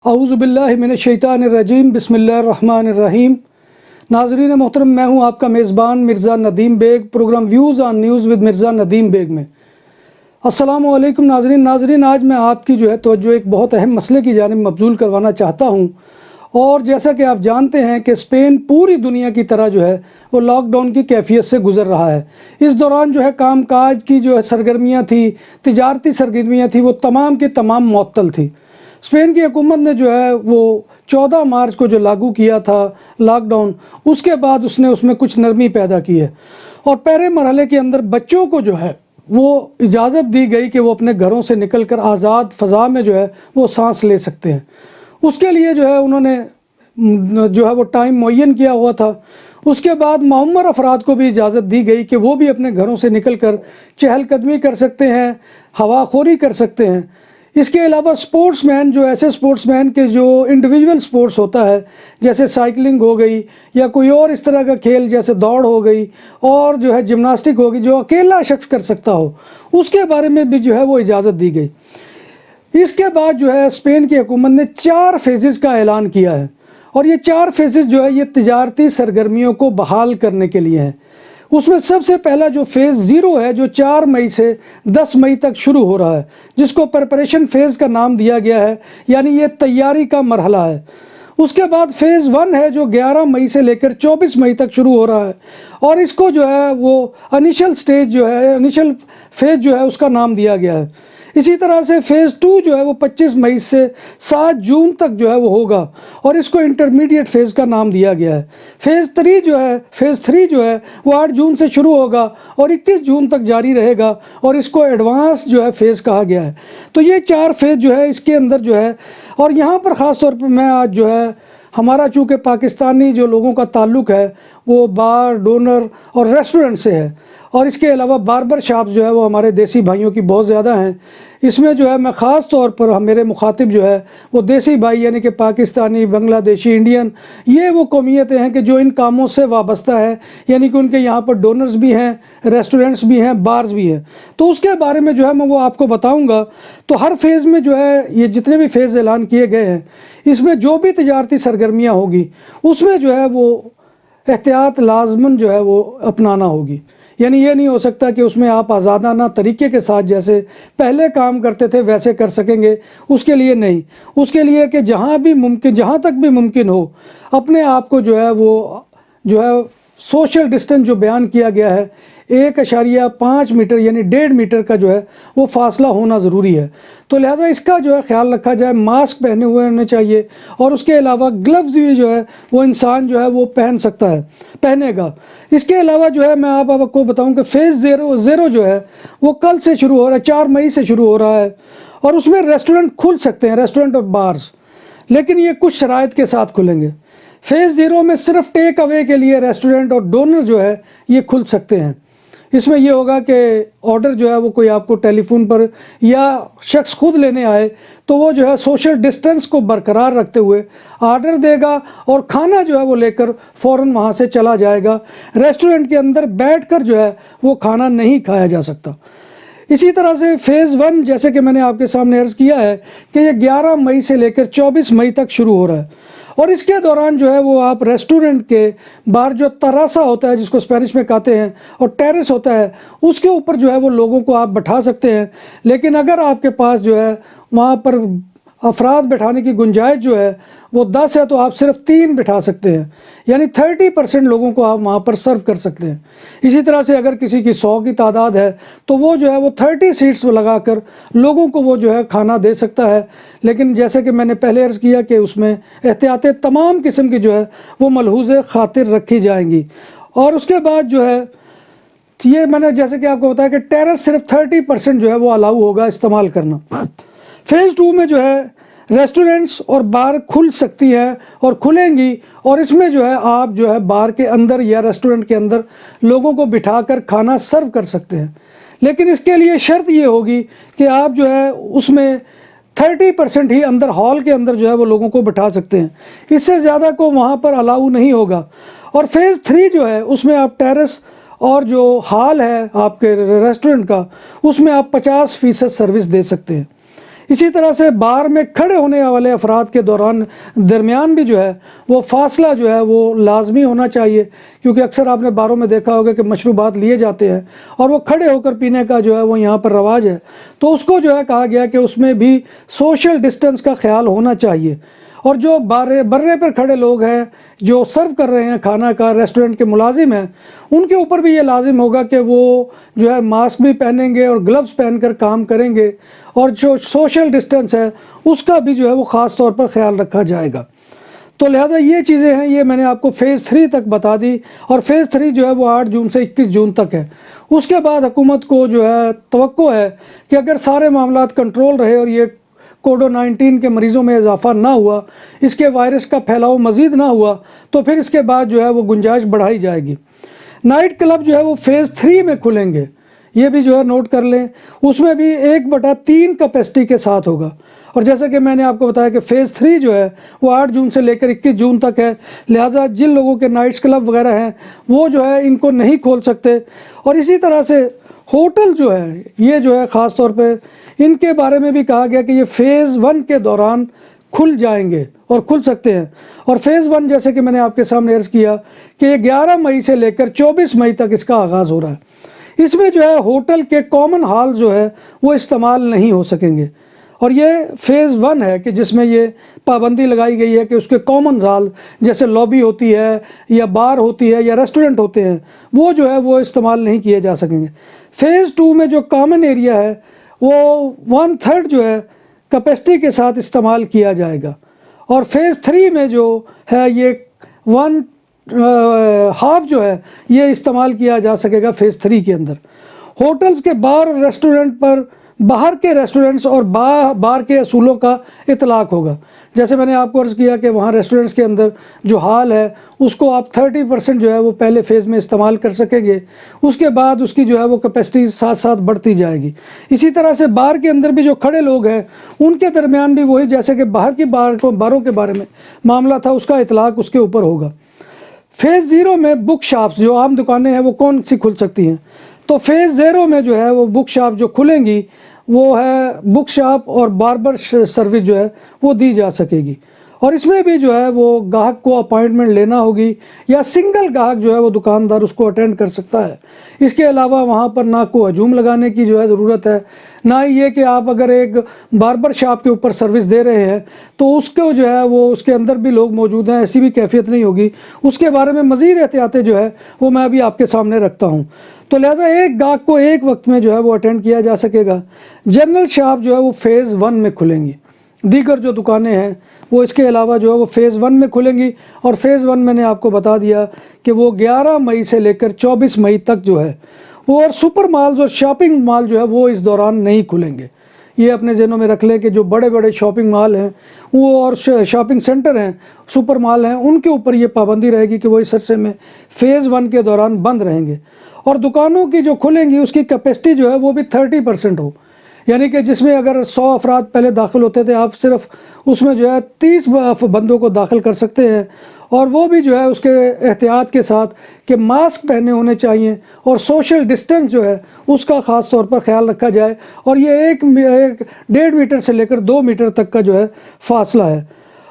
اعوذ باللہ من الشیطان الرجیم، بسم اللہ الرحمن الرحیم۔ ناظرین محترم، میں ہوں آپ کا میزبان Mirza Nadeem Baig, program views on news with Mirza Nadeem Baig میں۔ السلام علیکم ناظرین، آج میں آپ کی توجہ ایک بہت اہم مسئلے کی جانب مبذول کروانا چاہتا ہوں۔ اور جیسا کہ آپ جانتے ہیں کہ اسپین پوری دنیا کی طرح وہ لاک ڈاؤن کی کیفیت سے گزر رہا ہے۔ اس دوران کام کاج کی سرگرمیاں تھی، تجارتی سرگرمیاں تھی، وہ تمام کی تمام معطل تھی۔ اسپین کی حکومت نے وہ 14 مارچ کو لاگو کیا تھا لاک ڈاؤن، اس کے بعد اس نے کچھ نرمی پیدا کی ہے، اور پہلے مرحلے کے اندر بچوں کو وہ اجازت دی گئی کہ وہ اپنے گھروں سے نکل کر آزاد فضا میں وہ سانس لے سکتے ہیں۔ اس کے لیے انہوں نے وہ ٹائم معین کیا ہوا تھا۔ اس کے بعد معمر افراد کو بھی اجازت دی گئی کہ وہ بھی اپنے گھروں سے نکل کر چہل قدمی کر سکتے ہیں، ہوا خوری کر سکتے ہیں۔ اس کے علاوہ سپورٹس مین ایسے سپورٹس مین کے انڈیویجول سپورٹس ہوتا ہے، جیسے سائیکلنگ ہو گئی یا کوئی اور اس طرح کا کھیل جیسے دوڑ ہو گئی اور جمناسٹک ہوگی، جو اکیلا شخص کر سکتا ہو، اس کے بارے میں بھی وہ اجازت دی گئی۔ اس کے بعد اسپین کی حکومت نے 4 فیزز کا اعلان کیا ہے، اور یہ 4 فیزز یہ تجارتی سرگرمیوں کو بحال کرنے کے لیے ہیں۔ اس میں سب سے پہلا فیز 0 ہے، جو 4 مئی سے 10 مئی تک شروع ہو رہا ہے، جس کو پریپریشن فیز کا نام دیا گیا ہے، یعنی یہ تیاری کا مرحلہ ہے۔ اس کے بعد فیز 1 ہے، جو 11 مئی سے لے کر 24 مئی تک شروع ہو رہا ہے، اور اس کو وہ انیشل سٹیج انیشل فیز اس کا نام دیا گیا ہے۔ اسی طرح سے فیز 2 وہ 25 مئی سے 7 جون تک وہ ہوگا، اور اس کو انٹرمیڈیٹ فیز کا نام دیا گیا ہے۔ فیز 3 وہ 8 جون سے شروع ہوگا اور 21 جون تک جاری رہے گا، اور اس کو ایڈوانس فیز کہا گیا ہے۔ تو یہ 4 فیز اس کے اندر اور یہاں پر خاص طور پر میں آج ہمارا چونکہ پاکستانی لوگوں کا تعلق ہے وہ بار، ڈونر اور ریسٹورنٹ سے ہے، اور اس کے علاوہ باربر شاپس وہ ہمارے دیسی بھائیوں کی بہت زیادہ ہیں۔ اس میں میں خاص طور پر میرے مخاطب وہ دیسی بھائی، یعنی کہ پاکستانی، بنگلہ دیشی، انڈین، یہ وہ قومیتیں ہیں کہ جو ان کاموں سے وابستہ ہیں، یعنی کہ ان کے یہاں پر ڈونرز بھی ہیں، ریسٹورنٹس بھی ہیں، بارز بھی ہیں۔ تو اس کے بارے میں میں وہ آپ کو بتاؤں گا۔ تو ہر فیز میں یہ جتنے بھی فیز اعلان کیے گئے ہیں، اس میں جو بھی تجارتی سرگرمیاں ہوگی، اس میں وہ احتیاط لازماً وہ اپنانا ہوگی۔ یعنی یہ نہیں ہو سکتا کہ اس میں آپ آزادانہ طریقے کے ساتھ جیسے پہلے کام کرتے تھے ویسے کر سکیں گے، اس کے لیے نہیں۔ اس کے لیے کہ جہاں تک بھی ممکن ہو، اپنے آپ کو وہ سوشل ڈسٹنس بیان کیا گیا ہے، 1.5 میٹر یعنی 1.5 میٹر کا وہ فاصلہ ہونا ضروری ہے۔ تو لہٰذا اس کا خیال رکھا جائے، ماسک پہنے ہوئے ہونے چاہیے، اور اس کے علاوہ گلوز بھی وہ انسان وہ پہن سکتا ہے، پہنے گا۔ اس کے علاوہ میں آپ کو بتاؤں کہ فیز 0 وہ کل سے شروع ہو رہا ہے، 4 مئی سے شروع ہو رہا ہے، اور اس میں ریسٹورنٹ کھل سکتے ہیں، ریسٹورنٹ اور بارز، لیکن یہ کچھ شرائط کے ساتھ کھلیں گے۔ فیز 0 میں صرف ٹیک اوے کے لیے ریسٹورنٹ اور ڈونر یہ کھل سکتے ہیں۔ اس میں یہ ہوگا کہ آرڈر وہ کوئی آپ کو ٹیلی فون پر یا شخص خود لینے آئے تو وہ سوشل ڈسٹنس کو برقرار رکھتے ہوئے آرڈر دے گا، اور کھانا وہ لے کر فوراً وہاں سے چلا جائے گا۔ ریسٹورنٹ کے اندر بیٹھ کر وہ کھانا نہیں کھایا جا سکتا۔ اسی طرح سے فیز 1 جیسے کہ میں نے آپ کے سامنے عرض کیا ہے کہ یہ 11 مئی سے لے کر 24 مئی تک شروع ہو رہا ہے، اور اس کے دوران وہ آپ ریسٹورنٹ کے باہر تراسا ہوتا ہے، جس کو اسپینش میں کہتے ہیں، اور ٹیرس ہوتا ہے، اس کے اوپر وہ لوگوں کو آپ بٹھا سکتے ہیں۔ لیکن اگر آپ کے پاس وہاں پر افراد بٹھانے کی گنجائش وہ 10 ہے، تو آپ صرف 3 بٹھا سکتے ہیں، یعنی 30% لوگوں کو آپ وہاں پر سرو کر سکتے ہیں۔ اسی طرح سے اگر کسی کی 100 کی تعداد ہے تو وہ وہ 30 سیٹس لگا کر لوگوں کو وہ کھانا دے سکتا ہے۔ لیکن جیسے کہ میں نے پہلے عرض کیا کہ اس میں احتیاطیں تمام قسم کی وہ ملحوظ خاطر رکھی جائیں گی۔ اور اس کے بعد یہ میں نے جیسے کہ آپ کو بتایا کہ ٹیرس صرف 30% وہ الاؤ ہوگا استعمال کرنا۔ فیز 2 میں ریسٹورنٹس اور بار کھل سکتی ہیں اور کھلیں گی، اور اس میں آپ بار کے اندر یا ریسٹورنٹ کے اندر لوگوں کو بٹھا کر کھانا سرو کر سکتے ہیں۔ لیکن اس کے لیے شرط یہ ہوگی کہ آپ اس میں 30% ہی اندر ہال کے اندر وہ لوگوں کو بٹھا سکتے ہیں، اس سے زیادہ کو وہاں پر الاؤ نہیں ہوگا۔ اور فیز 3 اس میں آپ ٹیرس اور ہال ہے آپ کے ریسٹورنٹ کا، اس میں آپ 50% سروس دے سکتے ہیں۔ اسی طرح سے بار میں کھڑے ہونے والے افراد کے درمیان بھی جو ہے وہ فاصلہ جو ہے وہ لازمی ہونا چاہیے، کیونکہ اکثر آپ نے باروں میں دیکھا ہوگا کہ مشروبات لیے جاتے ہیں اور وہ کھڑے ہو کر پینے کا جو ہے وہ یہاں پر رواج ہے، تو اس کو جو ہے کہا گیا کہ اس میں بھی سوشل ڈسٹنس کا خیال ہونا چاہیے۔ اور جو برے پر کھڑے لوگ ہیں جو سرو کر رہے ہیں کھانا کا، ریسٹورنٹ کے ملازم ہیں، ان کے اوپر بھی یہ لازم ہوگا کہ وہ جو ہے ماسک بھی پہنیں گے اور گلوز پہن کر کام کریں گے، اور جو سوشل ڈسٹنس ہے اس کا بھی جو ہے وہ خاص طور پر خیال رکھا جائے گا۔ تو لہٰذا یہ چیزیں ہیں، یہ میں نے آپ کو فیز 3 تک بتا دی، اور فیز 3 جو ہے وہ 8 جون سے 21 جون تک ہے۔ اس کے بعد حکومت کو جو ہے توقع ہے کہ اگر سارے معاملات کنٹرول رہے اور یہ کووڈ-19 کے مریضوں میں اضافہ نہ ہوا، اس کے وائرس کا پھیلاؤ مزید نہ ہوا، تو پھر اس کے بعد جو ہے وہ گنجائش بڑھائی جائے گی۔ نائٹ کلب جو ہے وہ فیز 3 میں کھلیں گے، یہ بھی جو ہے نوٹ کر لیں، اس میں بھی 1/3 کیپیسٹی کے ساتھ ہوگا۔ اور جیسا کہ میں نے آپ کو بتایا کہ فیز 3 جو ہے وہ 8 جون سے لے کر 21 جون تک ہے، لہٰذا جن لوگوں کے نائٹس کلب وغیرہ ہیں وہ جو ہے ان کو نہیں کھول سکتے۔ اور اسی طرح سے ہوٹل جو ہے یہ جو ہے خاص طور پہ ان کے بارے میں بھی کہا گیا کہ یہ فیز 1 کے دوران کھل جائیں گے اور کھل سکتے ہیں۔ اور فیز 1 جیسے کہ میں نے آپ کے سامنے عرض کیا کہ یہ 11 مئی سے لے کر 24 مئی تک اس کا آغاز ہو رہا ہے۔ اس میں جو ہے ہوٹل کے کامن ہال جو ہے وہ استعمال نہیں ہو سکیں گے، اور یہ فیز 1 ہے کہ جس میں یہ پابندی لگائی گئی ہے کہ اس کے کامن ہال جیسے لابی ہوتی ہے یا بار ہوتی ہے یا ریسٹورنٹ ہوتے ہیں وہ جو ہے وہ استعمال نہیں کیے جا سکیں گے۔ فیز 2 میں جو کامن ایریا ہے وہ 1/3 جو ہے کیپیسٹی کے ساتھ استعمال کیا جائے گا، اور فیز 3 میں جو ہے یہ 1/2 جو ہے یہ استعمال کیا جا سکے گا فیز 3 کے اندر۔ ہوٹلز کے بار اور ریسٹورنٹ پر باہر کے ریسٹورنٹس اور بار کے اصولوں کا اطلاق ہوگا۔ جیسے میں نے آپ کو عرض کیا کہ وہاں ریسٹورنٹس کے اندر جو ہال ہے اس کو آپ 30% جو ہے وہ پہلے فیز میں استعمال کر سکیں گے، اس کے بعد اس کی جو ہے وہ کیپیسٹی ساتھ ساتھ بڑھتی جائے گی۔ اسی طرح سے بار کے اندر بھی جو کھڑے لوگ ہیں ان کے درمیان بھی وہی جیسے کہ باہر کی باروں کے بارے میں معاملہ تھا اس کا اطلاق اس کے اوپر ہوگا۔ فیز 0 میں بک شاپس جو عام دکانیں ہیں وہ کون سی کھل سکتی ہیں؟ تو فیز 0 میں جو ہے وہ بک شاپ جو کھلیں گی وہ ہے بک شاپ اور باربر سروس جو ہے وہ دی جا سکے گی، اور اس میں بھی جو ہے وہ گاہک کو اپائنٹمنٹ لینا ہوگی یا سنگل گاہک جو ہے وہ دکاندار اس کو اٹینڈ کر سکتا ہے۔ اس کے علاوہ وہاں پر نہ کو ہجوم لگانے کی جو ہے ضرورت ہے، نہ ہی یہ کہ آپ اگر ایک باربر شاپ کے اوپر سروس دے رہے ہیں تو اس کو جو ہے وہ اس کے اندر بھی لوگ موجود ہیں، ایسی بھی کیفیت نہیں ہوگی۔ اس کے بارے میں مزید احتیاطیں جو ہے وہ میں ابھی آپ کے سامنے رکھتا ہوں۔ تو لہٰذا ایک گاہک کو ایک وقت میں جو ہے وہ اٹینڈ کیا جا سکے گا۔ جنرل شاپ جو ہے وہ فیز 1 میں کھلیں گی، دیگر جو دکانیں ہیں وہ اس کے علاوہ جو ہے وہ فیز 1 میں کھلیں گی، اور فیز 1 میں نے آپ کو بتا دیا کہ وہ 11 مئی سے لے کر 24 مئی تک جو ہے وہ، اور سپر مالز اور شاپنگ مال جو ہے وہ اس دوران نہیں کھلیں گے۔ یہ اپنے ذہنوں میں رکھ لیں کہ جو بڑے بڑے شاپنگ مال ہیں وہ اور شاپنگ سینٹر ہیں، سپر مال ہیں، ان کے اوپر یہ پابندی رہے گی کہ وہ اس عرصے میں فیز 1 کے دوران بند رہیں گے۔ اور دکانوں کی جو کھلیں گی اس کی کیپیسٹی جو ہے وہ بھی 30% ہو، یعنی کہ جس میں اگر 100 افراد پہلے داخل ہوتے تھے آپ صرف اس میں جو ہے 30 بندوں کو داخل کر سکتے ہیں، اور وہ بھی جو ہے اس کے احتیاط کے ساتھ کہ ماسک پہنے ہونے چاہیے اور سوشل ڈسٹنس جو ہے اس کا خاص طور پر خیال رکھا جائے، اور یہ 1.5 میٹر سے لے کر 2 میٹر تک کا جو ہے فاصلہ ہے۔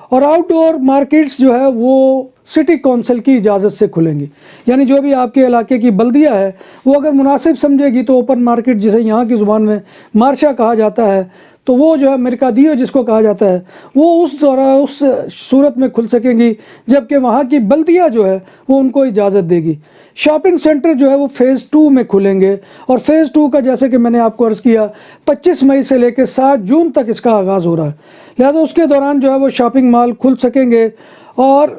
اور آؤٹ ڈور مارکیٹس جو ہے وہ سٹی کونسل کی اجازت سے کھلیں گی، یعنی جو بھی آپ کے علاقے کی بلدیہ ہے وہ اگر مناسب سمجھے گی تو اوپن مارکیٹ جسے یہاں کی زبان میں مارشا کہا جاتا ہے، تو وہ جو ہے مرکادیو جس کو کہا جاتا ہے وہ اس صورت میں کھل سکیں گی جبکہ وہاں کی بلدیہ جو ہے وہ ان کو اجازت دے گی۔ شاپنگ سینٹر جو ہے وہ فیز 2 میں کھلیں گے، اور فیز 2 کا جیسے کہ میں نے آپ کو عرض کیا 25 مئی سے لے کے 7 جون تک اس کا آغاز ہو رہا ہے، لہٰذا اس کے دوران جو ہے وہ شاپنگ مال کھل سکیں گے۔ اور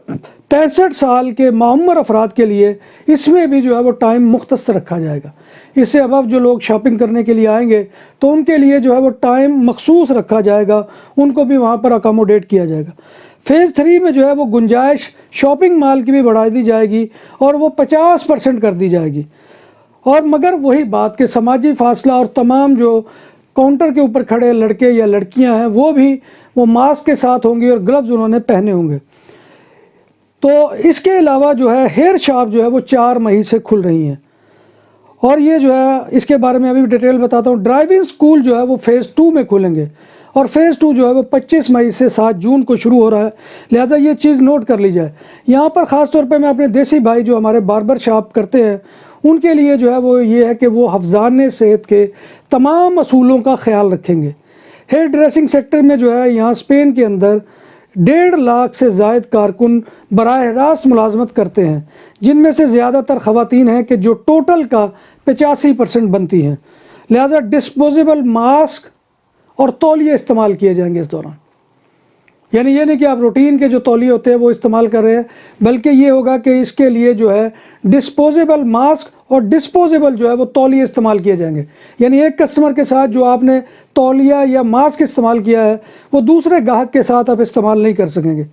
63 سال کے معمر افراد کے لیے اس میں بھی جو ہے وہ ٹائم مختص رکھا جائے گا۔ اس سے ابو جو لوگ شاپنگ کرنے کے لیے آئیں گے تو ان کے لیے جو ہے وہ ٹائم مخصوص رکھا جائے گا، ان کو بھی وہاں پر اکاموڈیٹ کیا جائے گا۔ فیز 3 میں جو ہے وہ گنجائش شاپنگ مال کی بھی بڑھا دی جائے گی اور وہ 50% کر دی جائے گی، اور مگر وہی بات کہ سماجی فاصلہ اور تمام جو کاؤنٹر کے اوپر کھڑے لڑکے یا لڑکیاں ہیں وہ بھی وہ ماسک کے ساتھ ہوں گی اور گلوز انہوں نے پہنے ہوں گے۔ تو اس کے علاوہ جو ہے ہیئر شاپ جو ہے وہ 4 مئی سے کھل رہی ہیں، اور یہ جو ہے اس کے بارے میں ابھی ڈیٹیل بتاتا ہوں۔ ڈرائیونگ سکول جو ہے وہ فیز 2 میں کھلیں گے، اور فیز 2 جو ہے وہ 25 مئی سے 7 جون کو شروع ہو رہا ہے، لہذا یہ چیز نوٹ کر لی جائے۔ یہاں پر خاص طور پہ میں اپنے دیسی بھائی جو ہمارے باربر شاپ کرتے ہیں ان کے لیے جو ہے وہ یہ ہے کہ وہ حفظان صحت کے تمام اصولوں کا خیال رکھیں گے۔ ہیئر ڈریسنگ سیکٹر میں جو ہے یہاں اسپین کے اندر 1.5 لاکھ سے زائد کارکن براہ راست ملازمت کرتے ہیں، جن میں سے زیادہ تر خواتین ہیں کہ جو ٹوٹل کا 85% بنتی ہیں، لہذا ڈسپوزیبل ماسک اور تولیے استعمال کیے جائیں گے اس دوران۔ یعنی یہ نہیں کہ آپ روٹین کے جو تولیے ہوتے ہیں وہ استعمال کر رہے ہیں، بلکہ یہ ہوگا کہ اس کے لیے جو ہے ڈسپوزیبل ماسک اور ڈسپوزیبل جو ہے وہ تولیے استعمال کیے جائیں گے۔ یعنی ایک کسٹمر کے ساتھ جو آپ نے تولیہ یا ماسک استعمال کیا ہے وہ دوسرے گاہک کے ساتھ آپ استعمال نہیں کر سکیں گے۔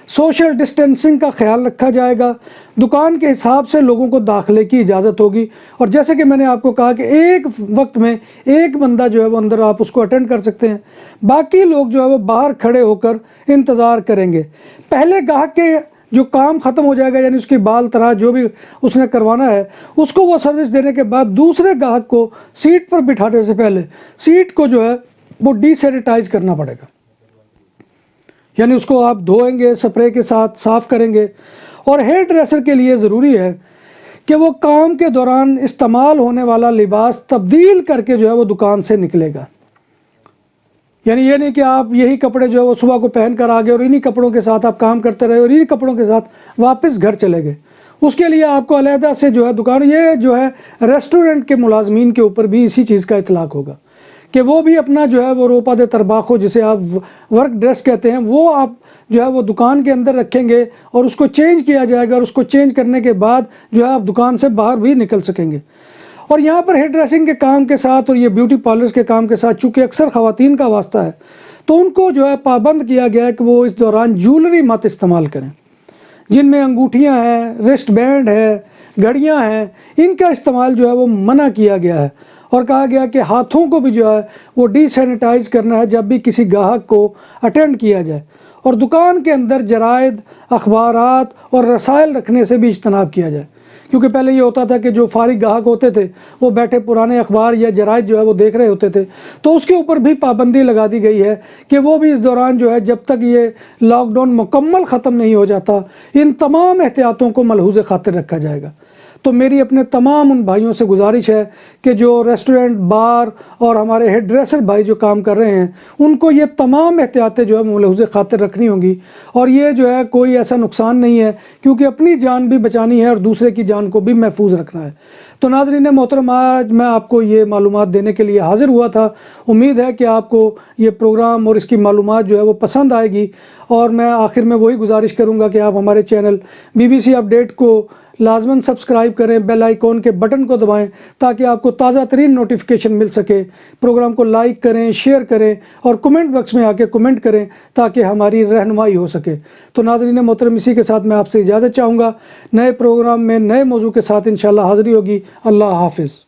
سوشل ڈسٹینسنگ کا خیال رکھا جائے گا، دکان کے حساب سے لوگوں کو داخلے کی اجازت ہوگی، اور جیسے کہ میں نے آپ کو کہا کہ ایک وقت میں ایک بندہ جو ہے وہ اندر آپ اس کو اٹینڈ کر سکتے ہیں، باقی لوگ جو ہے وہ باہر کھڑے ہو کر انتظار کریں گے۔ پہلے گاہک کے جو کام ختم ہو جائے گا، یعنی اس کی بال تراش جو بھی اس نے کروانا ہے اس کو وہ سروس دینے کے بعد دوسرے گاہک کو سیٹ پر بٹھانے سے پہلے سیٹ کو جو ہے وہ ڈی سینیٹائز کرنا پڑے گا، یعنی اس کو آپ دھوئیں گے، سپرے کے ساتھ صاف کریں گے۔ اور ہیئر ڈریسر کے لیے ضروری ہے کہ وہ کام کے دوران استعمال ہونے والا لباس تبدیل کر کے جو ہے وہ دکان سے نکلے گا۔ یعنی یہ نہیں کہ آپ یہی کپڑے جو ہے وہ صبح کو پہن کر آگے اور انہی کپڑوں کے ساتھ آپ کام کرتے رہے اور انہی کپڑوں کے ساتھ واپس گھر چلے گئے۔ اس کے لیے آپ کو علیحدہ سے جو ہے دکان، یہ جو ہے ریسٹورنٹ کے ملازمین کے اوپر بھی اسی چیز کا اطلاق ہوگا کہ وہ بھی اپنا جو ہے وہ روپا دے ترباخو جسے آپ ورک ڈریس کہتے ہیں وہ آپ جو ہے وہ دکان کے اندر رکھیں گے اور اس کو چینج کیا جائے گا، اور اس کو چینج کرنے کے بعد جو ہے آپ دکان سے باہر بھی نکل سکیں گے۔ اور یہاں پر ہیئر ڈریسنگ کے کام کے ساتھ اور یہ بیوٹی پارلرز کے کام کے ساتھ چونکہ اکثر خواتین کا واسطہ ہے تو ان کو جو ہے پابند کیا گیا ہے کہ وہ اس دوران جولری مت استعمال کریں، جن میں انگوٹھیاں ہیں، رسٹ بینڈ ہے، گھڑیاں ہیں، ان کا استعمال جو ہے وہ منع کیا گیا ہے، اور کہا گیا کہ ہاتھوں کو بھی جو ہے وہ ڈی سینیٹائز کرنا ہے جب بھی کسی گاہک کو اٹینڈ کیا جائے، اور دکان کے اندر جرائد، اخبارات اور رسائل رکھنے سے بھی اجتناب کیا جائے، کیونکہ پہلے یہ ہوتا تھا کہ جو فارغ گاہک ہوتے تھے وہ بیٹھے پرانے اخبار یا جرائد جو ہے وہ دیکھ رہے ہوتے تھے، تو اس کے اوپر بھی پابندی لگا دی گئی ہے کہ وہ بھی اس دوران جو ہے جب تک یہ لاک ڈاؤن مکمل ختم نہیں ہو جاتا ان تمام احتیاطوں کو ملحوظ خاطر رکھا جائے گا۔ تو میری اپنے تمام ان بھائیوں سے گزارش ہے کہ جو ریسٹورنٹ، بار اور ہمارے ہیئر ڈریسر بھائی جو کام کر رہے ہیں ان کو یہ تمام احتیاطیں جو ہے ملحوظ خاطر رکھنی ہوں گی، اور یہ جو ہے کوئی ایسا نقصان نہیں ہے کیونکہ اپنی جان بھی بچانی ہے اور دوسرے کی جان کو بھی محفوظ رکھنا ہے۔ تو ناظرین محترم، آج میں آپ کو یہ معلومات دینے کے لیے حاضر ہوا تھا۔ امید ہے کہ آپ کو یہ پروگرام اور اس کی معلومات جو ہے وہ پسند آئے گی، اور میں آخر میں وہی گزارش کروں گا کہ آپ ہمارے چینل BBC اپڈیٹ کو لازماً سبسکرائب کریں، بیل آئیکن کے بٹن کو دبائیں تاکہ آپ کو تازہ ترین نوٹیفیکیشن مل سکے۔ پروگرام کو لائک کریں، شیئر کریں اور کمنٹ باکس میں آ کے کمنٹ کریں تاکہ ہماری رہنمائی ہو سکے۔ تو ناظرین محترم، اسی کے ساتھ میں آپ سے اجازت چاہوں گا، نئے پروگرام میں نئے موضوع کے ساتھ انشاءاللہ حاضری ہوگی۔ اللہ حافظ۔